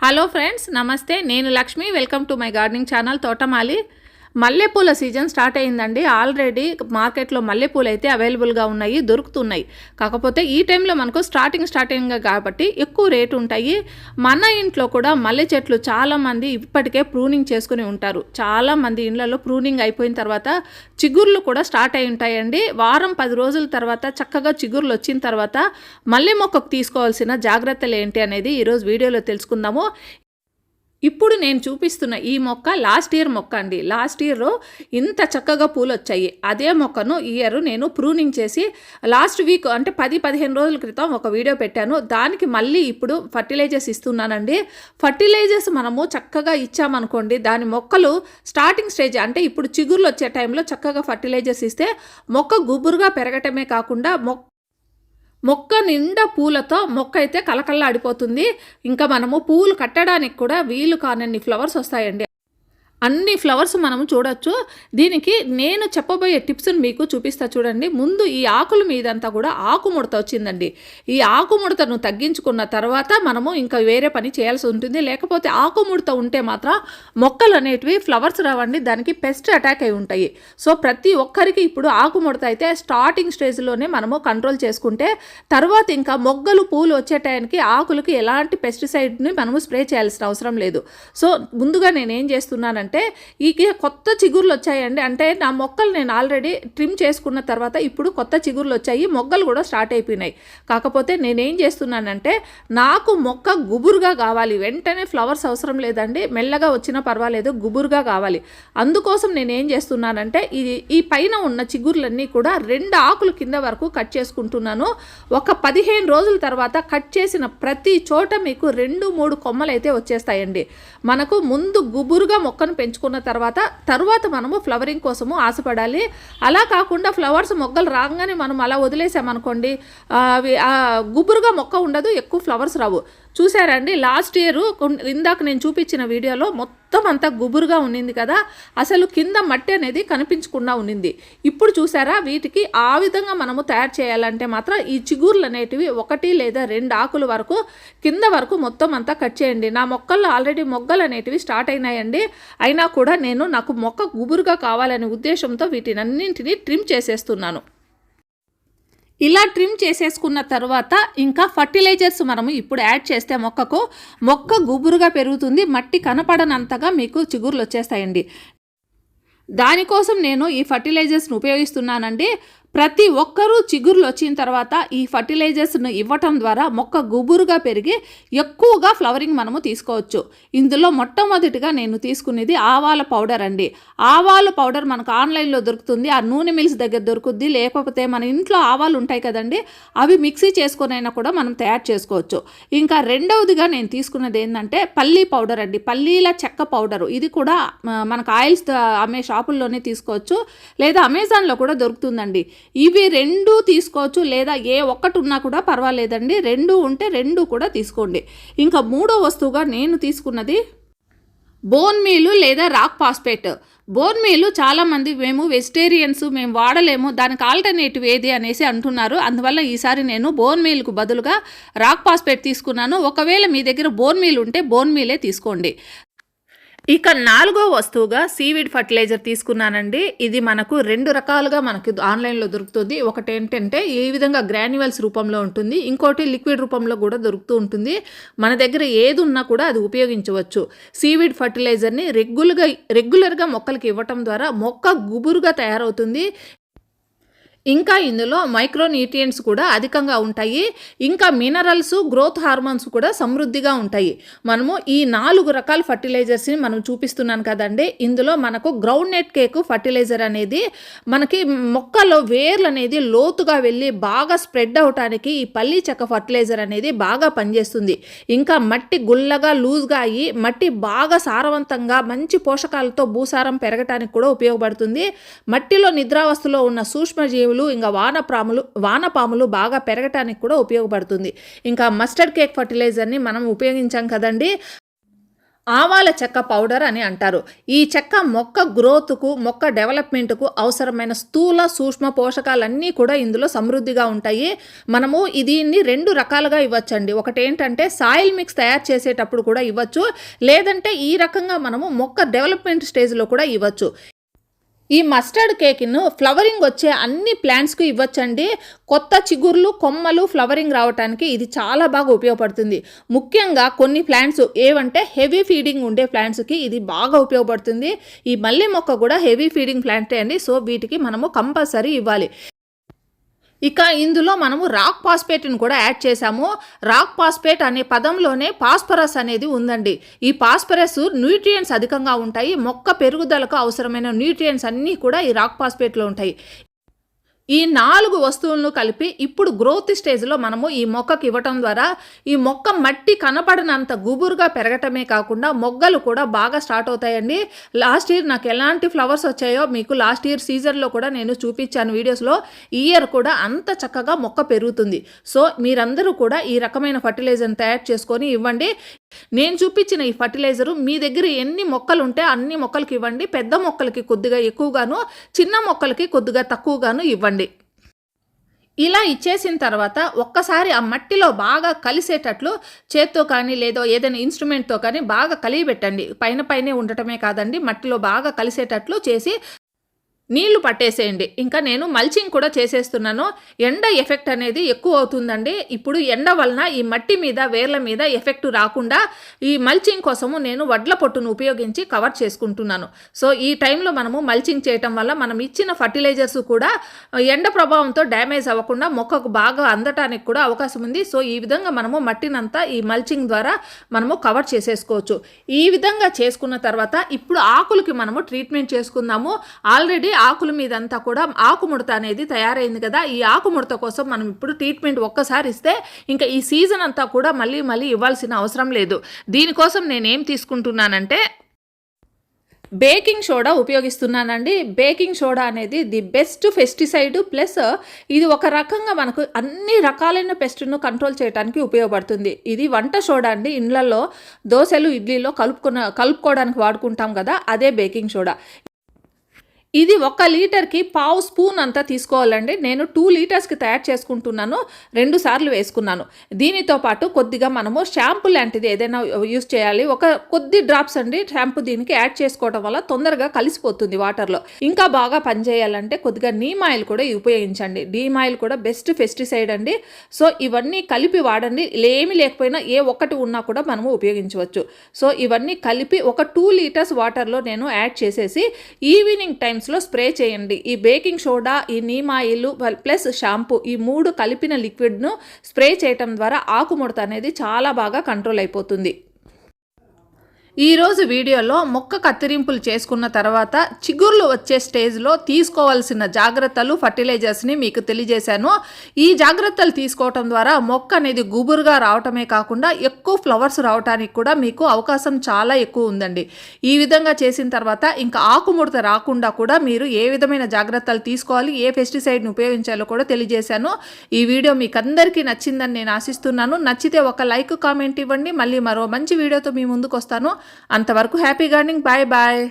Hello friends, నమస్తే. నేను Lakshmi. Welcome to my gardening channel తోటమాలి. మల్లెపూల సీజన్ స్టార్ట్ అయిందండి. ఆల్రెడీ మార్కెట్లో మల్లెపూలు అయితే అవైలబుల్గా ఉన్నాయి, దొరుకుతున్నాయి. కాకపోతే ఈ టైంలో మనకు స్టార్టింగ్ కాబట్టి ఎక్కువ రేటు ఉంటాయి. మన ఇంట్లో కూడా మల్లె చెట్లు చాలామంది ఇప్పటికే ప్రూనింగ్ చేసుకుని ఉంటారు. చాలామంది ఇళ్లలో ప్రూనింగ్ అయిపోయిన తర్వాత చిగుర్లు కూడా స్టార్ట్ అయి ఉంటాయండి. వారం 10 రోజుల తర్వాత చక్కగా చిగుర్లు వచ్చిన తర్వాత మల్లె మొక్కకు తీసుకోవాల్సిన జాగ్రత్తలు ఏంటి అనేది ఈరోజు వీడియోలో తెలుసుకుందాము. ఇప్పుడు నేను చూపిస్తున్న ఈ మొక్క లాస్ట్ ఇయర్ మొక్క అండి. లాస్ట్ ఇయర్ ఇంత చక్కగా పూలు వచ్చాయి. అదే మొక్కను ఈ ఇయర్ నేను ప్రూనింగ్ చేసి లాస్ట్ వీక్ అంటే 10-15 రోజుల క్రితం ఒక వీడియో పెట్టాను. దానికి మళ్ళీ ఇప్పుడు ఫర్టిలైజర్స్ ఇస్తున్నానండి. ఫర్టిలైజర్స్ మనము చక్కగా ఇచ్చామనుకోండి, దాని మొక్కలు స్టార్టింగ్ స్టేజ్ అంటే ఇప్పుడు చిగుర్లు వచ్చే టైంలో చక్కగా ఫర్టిలైజర్స్ ఇస్తే మొక్క గుబురుగా పెరగటమే కాకుండా మొక్క నిండా పూలతో మొక్క అయితే కలకల్లాడిపోతుంది. ఇంకా మనము పూలు కట్టడానికి కూడా వీలు కానన్ని ఫ్లవర్స్ వస్తాయండి. అన్ని ఫ్లవర్స్ మనము చూడొచ్చు. దీనికి నేను చెప్పబోయే టిప్స్ని మీకు చూపిస్తా చూడండి. ముందు ఈ ఆకుల మీదంతా కూడా ఆకుముడత వచ్చిందండి. ఈ ఆకుముడతను తగ్గించుకున్న తర్వాత మనము ఇంకా వేరే పని చేయాల్సి ఉంటుంది. లేకపోతే ఆకుముడత ఉంటే మాత్రం మొక్కలు అనేటివి ఫ్లవర్స్ రావండి, దానికి పెస్ట్ అటాక్ అయి ఉంటాయి. సో ప్రతి ఒక్కరికి ఇప్పుడు ఆకుముడత అయితే స్టార్టింగ్ స్టేజ్లోనే మనము కంట్రోల్ చేసుకుంటే తర్వాత ఇంకా మొగ్గలు పూలు వచ్చే టైంకి ఆకులకి ఎలాంటి పెస్టిసైడ్ని మనము స్ప్రే చేయాల్సిన అవసరం లేదు. సో ముందుగా నేనేం చేస్తున్నానంటే ఈ కొత్త చిగుర్లు వచ్చాయండి. అంటే నా మొక్కలు నేను ఆల్రెడీ ట్రిమ్ చేసుకున్న తర్వాత ఇప్పుడు కొత్త చిగుర్లు వచ్చాయి, మొగ్గలు కూడా స్టార్ట్ అయిపోయినాయి. కాకపోతే నేనేం చేస్తున్నానంటే నాకు మొక్క గుబురుగా కావాలి, వెంటనే ఫ్లవర్స్ అవసరం లేదండి, మెల్లగా వచ్చినా పర్వాలేదు, గుబురుగా కావాలి. అందుకోసం నేనేం చేస్తున్నానంటే ఈ పైన ఉన్న చిగుర్లన్నీ కూడా 2 ఆకులు కింద వరకు కట్ చేసుకుంటున్నాను. ఒక 15 రోజుల తర్వాత కట్ చేసిన ప్రతి చోట మీకు 2-3 కొమ్మలు అయితే వచ్చేస్తాయండి. మనకు ముందు గుబురుగా మొక్కను పెంచుకున్న తర్వాత మనము ఫ్లవరింగ్ కోసము ఆశపడాలి. అలా కాకుండా ఫ్లవర్స్ మొగ్గలు రాగానే మనం అలా వదిలేసామనుకోండి, గుబురుగా మొక్క ఉండదు, ఎక్కువ ఫ్లవర్స్ రావు. చూసారండి, లాస్ట్ ఇయర్ ఇందాక నేను చూపించిన వీడియోలో మొత్తం అంతా గుబురుగా ఉన్నింది కదా, అసలు కింద మట్టి అనేది కనిపించకుండా ఉన్నింది. ఇప్పుడు చూసారా, వీటికి ఆ విధంగా మనము తయారు చేయాలంటే మాత్రం ఈ చిగుర్లు అనేటివి 1 లేదా 2 ఆకుల వరకు కింద వరకు మొత్తం అంతా కట్ చేయండి. నా మొక్కల్లో ఆల్రెడీ మొగ్గలు అనేటివి స్టార్ట్ అయినాయండి. అయినా కూడా నాకు మొక్క గుబురుగా కావాలనే ఉద్దేశంతో వీటినన్నింటినీ ట్రిమ్ చేసేస్తున్నాను. ఇలా ట్రిమ్ చేసేసుకున్న తర్వాత ఇంకా ఫర్టిలైజర్స్ మనము ఇప్పుడు యాడ్ చేస్తే మొక్క గుబురుగా పెరుగుతుంది, మట్టి కనపడనంతగా మీకు చిగుర్లు వచ్చేస్తాయండి. దానికోసం నేను ఈ ఫర్టిలైజర్స్ను ఉపయోగిస్తున్నానండి. ప్రతి ఒక్కరూ చిగుర్లు వచ్చిన తర్వాత ఈ ఫర్టిలైజర్స్ను ఇవ్వటం ద్వారా మొక్క గుబురుగా పెరిగి ఎక్కువగా ఫ్లవరింగ్ మనము తీసుకోవచ్చు. ఇందులో మొట్టమొదటిగా నేను తీసుకునేది ఆవాల పౌడర్ అండి. ఆవాల పౌడర్ మనకు ఆన్లైన్లో దొరుకుతుంది, ఆ నూనె మిల్స్ దగ్గర దొరుకుద్ది. లేకపోతే మన ఇంట్లో ఆవాలు ఉంటాయి కదండి, అవి మిక్సీ చేసుకునైనా కూడా మనం తయారు చేసుకోవచ్చు. ఇంకా రెండవదిగా నేను తీసుకున్నది ఏంటంటే పల్లీ పౌడర్ అండి, పల్లీల చెక్క పౌడరు. ఇది కూడా మనకు ఆయిల్స్ అమ్మే షాపుల్లోనే తీసుకోవచ్చు, లేదా అమెజాన్లో కూడా దొరుకుతుందండి. ఇవి 2 తీసుకోవచ్చు, లేదా ఏ ఒక్కటి ఉన్నా కూడా పర్వాలేదండి. 2 ఉంటే 2 కూడా తీసుకోండి. ఇంకా 3వ వస్తువుగా నేను తీసుకున్నది బోన్ మీలు లేదా రాక్ ఫాస్ఫేట్. బోన్ మీలు చాలామంది మేము వెజిటేరియన్స్ మేము వాడలేము, దానికి ఆల్టర్నేటివ్ ఏది అనేసి అంటున్నారు. అందువల్ల ఈసారి నేను బోన్ మీల్కు బదులుగా రాక్ ఫాస్ఫేట్ తీసుకున్నాను. ఒకవేళ మీ దగ్గర బోన్ మీల్ ఉంటే బోన్ మీలే తీసుకోండి. ఇక 4వ వస్తువుగా సీవీడ్ ఫర్టిలైజర్ తీసుకున్నానండి. ఇది మనకు 2 రకాలుగా మనకు ఆన్లైన్లో దొరుకుతుంది. ఒకటి ఏంటంటే ఈ విధంగా గ్రాన్యువల్స్ రూపంలో ఉంటుంది, ఇంకోటి లిక్విడ్ రూపంలో కూడా దొరుకుతూ ఉంటుంది. మన దగ్గర ఏది ఉన్నా కూడా అది ఉపయోగించవచ్చు. సీవీడ్ ఫర్టిలైజర్ని రెగ్యులర్గా మొక్కలకి ఇవ్వటం ద్వారా మొక్క గుబురుగా తయారవుతుంది. ఇంకా ఇందులో మైక్రో న్యూట్రియంట్స్ కూడా అధికంగా ఉంటాయి. ఇంకా మినరల్స్, గ్రోత్ హార్మోన్స్ కూడా సమృద్ధిగా ఉంటాయి. మనము ఈ 4 రకాల ఫర్టిలైజర్స్ని మనం చూపిస్తున్నాను కదండి. ఇందులో మనకు గ్రౌండ్ నెట్ కేక్ ఫర్టిలైజర్ అనేది మనకి మొక్కలో వేర్లు అనేది లోతుగా వెళ్ళి బాగా స్ప్రెడ్ అవటానికి ఈ పల్లీ చెక్క ఫర్టిలైజర్ అనేది బాగా పనిచేస్తుంది. ఇంకా మట్టి గుల్లగా లూజ్గా అయ్యి మట్టి బాగా సారవంతంగా మంచి పోషకాలతో భూసారం పెరగటానికి కూడా ఉపయోగపడుతుంది. మట్టిలో నిద్రావస్థలో ఉన్న సూక్ష్మజీవులు ఇంకా వానపాములు బాగా పెరగటానికి కూడా ఉపయోగపడుతుంది. ఇంకా మస్టర్డ్ కేక్ ఫర్టిలైజర్ని మనం ఉపయోగించాం కదండి, ఆవాల చెక్క పౌడర్ అని అంటారు. ఈ చెక్క మొక్క గ్రోత్కు, మొక్క డెవలప్మెంట్కు అవసరమైన స్థూల సూక్ష్మ పోషకాలన్నీ కూడా ఇందులో సమృద్ధిగా ఉంటాయి. మనము దీన్ని 2 రకాలుగా ఇవ్వచ్చండి. ఒకటి ఏంటంటే సాయిల్ మిక్స్ తయారు చేసేటప్పుడు కూడా ఇవ్వచ్చు, లేదంటే ఈ రకంగా మనము మొక్క డెవలప్మెంట్ స్టేజ్లో కూడా ఇవ్వచ్చు. ఈ మస్టర్డ్ కేక్ను ఫ్లవరింగ్ వచ్చే అన్ని ప్లాంట్స్కి ఇవ్వచ్చండి. కొత్త చిగుర్లు, కొమ్మలు ఫ్లవరింగ్ రావడానికి ఇది చాలా బాగా ఉపయోగపడుతుంది. ముఖ్యంగా కొన్ని ప్లాంట్స్ ఏవంటే హెవీ ఫీడింగ్ ఉండే ప్లాంట్స్కి ఇది బాగా ఉపయోగపడుతుంది. ఈ మల్లె మొక్క కూడా హెవీ ఫీడింగ్ ప్లాంటే అండి. సో వీటికి మనము కంపల్సరీ ఇవ్వాలి. ఇక ఇందులో మనము రాక్ పాస్పేట్ని కూడా యాడ్ చేసాము. రాక్ పాస్పేట్ అనే పదంలోనే పాస్పరస్ అనేది ఉందండి. ఈ పాస్పరస్ న్యూట్రియంట్స్ అధికంగా ఉంటాయి. మొక్క పెరుగుదలకు అవసరమైన న్యూట్రియంట్స్ అన్నీ కూడా ఈ రాక్ పాస్పేట్లో ఉంటాయి. ఈ 4 వస్తువులను కలిపి ఇప్పుడు గ్రోత్ స్టేజ్లో మనము ఈ మొక్కకి ఇవ్వటం ద్వారా ఈ మొక్క మట్టి కనపడనంత గుబురుగా పెరగటమే కాకుండా మొగ్గలు కూడా బాగా స్టార్ట్ అవుతాయండి. లాస్ట్ ఇయర్ నాకు ఎలాంటి ఫ్లవర్స్ వచ్చాయో మీకు లాస్ట్ ఇయర్ సీజన్లో కూడా నేను చూపించాను వీడియోస్లో. ఈ ఇయర్ కూడా అంత చక్కగా మొక్క పెరుగుతుంది. సో మీరందరూ కూడా ఈ రకమైన ఫర్టిలైజర్ని తయారు చేసుకొని ఇవ్వండి. నేను చూపించిన ఈ ఫర్టిలైజరు మీ దగ్గర ఎన్ని మొక్కలు ఉంటే అన్ని మొక్కలకి ఇవ్వండి. పెద్ద మొక్కలకి కొద్దిగా ఎక్కువగాను, చిన్న మొక్కలకి కొద్దిగా తక్కువగాను ఇవ్వండి. ఇలా ఇచ్చేసిన తర్వాత ఒక్కసారి ఆ మట్టిలో బాగా కలిసేటట్లు చేత్తో కానీ లేదో ఏదైనా ఇన్స్ట్రుమెంట్తో కానీ బాగా కలియబెట్టండి. పైనే ఉండటమే కాదండి, మట్టిలో బాగా కలిసేటట్లు చేసి నీళ్లు పట్టేసేయండి. ఇంకా నేను మల్చింగ్ కూడా చేసేస్తున్నాను. ఎండ ఎఫెక్ట్ అనేది ఎక్కువ అవుతుందండి. ఇప్పుడు ఎండ వలన ఈ మట్టి మీద, వేర్ల మీద ఎఫెక్ట్ రాకుండా ఈ మల్చింగ్ కోసము నేను వడ్ల పొట్టును ఉపయోగించి కవర్ చేసుకుంటున్నాను. సో ఈ టైంలో మనము మల్చింగ్ చేయటం వల్ల మనం ఇచ్చిన ఫర్టిలైజర్స్ కూడా ఎండ ప్రభావంతో డ్యామేజ్ అవ్వకుండా మొక్కకు బాగా అందటానికి కూడా అవకాశం ఉంది. సో ఈ విధంగా మనము మట్టినంతా ఈ మల్చింగ్ ద్వారా మనము కవర్ చేసేసుకోవచ్చు. ఈ విధంగా చేసుకున్న తర్వాత ఇప్పుడు ఆకులకి మనము ట్రీట్మెంట్ చేసుకుందాము. ఆల్రెడీ ఆకుల మీదంతా కూడా ఆకుముడత అనేది తయారైంది కదా. ఈ ఆకుముడత కోసం మనం ఇప్పుడు ట్రీట్మెంట్ ఒక్కసారి ఇస్తే ఇంకా ఈ సీజన్ అంతా కూడా మళ్ళీ ఇవ్వాల్సిన అవసరం లేదు. దీనికోసం నేనేం తీసుకుంటున్నానంటే బేకింగ్ సోడా ఉపయోగిస్తున్నానండి. బేకింగ్ సోడా అనేది ది బెస్ట్ పెస్టిసైడ్, ప్లస్ ఇది ఒక రకంగా మనకు అన్ని రకాలైన పెస్ట్ను కంట్రోల్ చేయడానికి ఉపయోగపడుతుంది. ఇది వంట సోడా అండి. ఇండ్లలో దోశలు, ఇడ్లీలో కలుపుకోవడానికి వాడుకుంటాం కదా, అదే బేకింగ్ సోడా. ఇది 1 లీటర్కి 1/2 స్పూన్ అంతా తీసుకోవాలండి. నేను 2 లీటర్స్కి తయారు చేసుకుంటున్నాను. 2 సార్లు వేసుకున్నాను. దీనితో పాటు కొద్దిగా మనము షాంపూ లాంటిది ఏదైనా యూస్ చేయాలి. ఒక కొద్ది డ్రాప్స్ అండి షాంపూ దీనికి యాడ్ చేసుకోవడం వల్ల తొందరగా కలిసిపోతుంది వాటర్లో. ఇంకా బాగా పనిచేయాలంటే కొద్దిగా నీమ్ ఆయిల్ కూడా ఉపయోగించండి. నీమ్ ఆయిల్ కూడా బెస్ట్ పెస్టిసైడ్ అండి. సో ఇవన్నీ కలిపి వాడండి. ఏమీ లేకపోయినా ఏ ఒక్కటి ఉన్నా కూడా మనము ఉపయోగించవచ్చు. సో ఇవన్నీ కలిపి ఒక 2 లీటర్స్ వాటర్లో నేను యాడ్ చేసేసి ఈవినింగ్ టైం స్ప్రే చేయండి. ఈ బేకింగ్ సోడా, ఈ నీమ్ ఆయిల్ ప్లస్ షాంపూ, ఈ 3 కలిపిన లిక్విడ్ను స్ప్రే చేయటం ద్వారా ఆకుముడత అనేది చాలా బాగా కంట్రోల్ అయిపోతుంది. ఈరోజు వీడియోలో మొక్క కత్తిరింపులు చేసుకున్న తర్వాత చిగుర్లు వచ్చే స్టేజ్లో తీసుకోవాల్సిన జాగ్రత్తలు, ఫర్టిలైజర్స్ని మీకు తెలియజేశాను. ఈ జాగ్రత్తలు తీసుకోవటం ద్వారా మొక్క అనేది గుబురుగా రావటమే కాకుండా ఎక్కువ ఫ్లవర్స్ రావడానికి కూడా మీకు అవకాశం చాలా ఎక్కువ ఉందండి. ఈ విధంగా చేసిన తర్వాత ఇంకా ఆకుముడత రాకుండా కూడా మీరు ఏ విధమైన జాగ్రత్తలు తీసుకోవాలి, ఏ పెస్టిసైడ్ని ఉపయోగించాలో కూడా తెలియజేశాను. ఈ వీడియో మీకు అందరికీ నచ్చిందని నేను ఆశిస్తున్నాను. నచ్చితే ఒక లైక్, కామెంట్ ఇవ్వండి. మళ్ళీ మరో మంచి వీడియోతో మీ ముందుకు వస్తాను. అంతవరకు హ్యాపీ గార్డెనింగ్. Bye bye.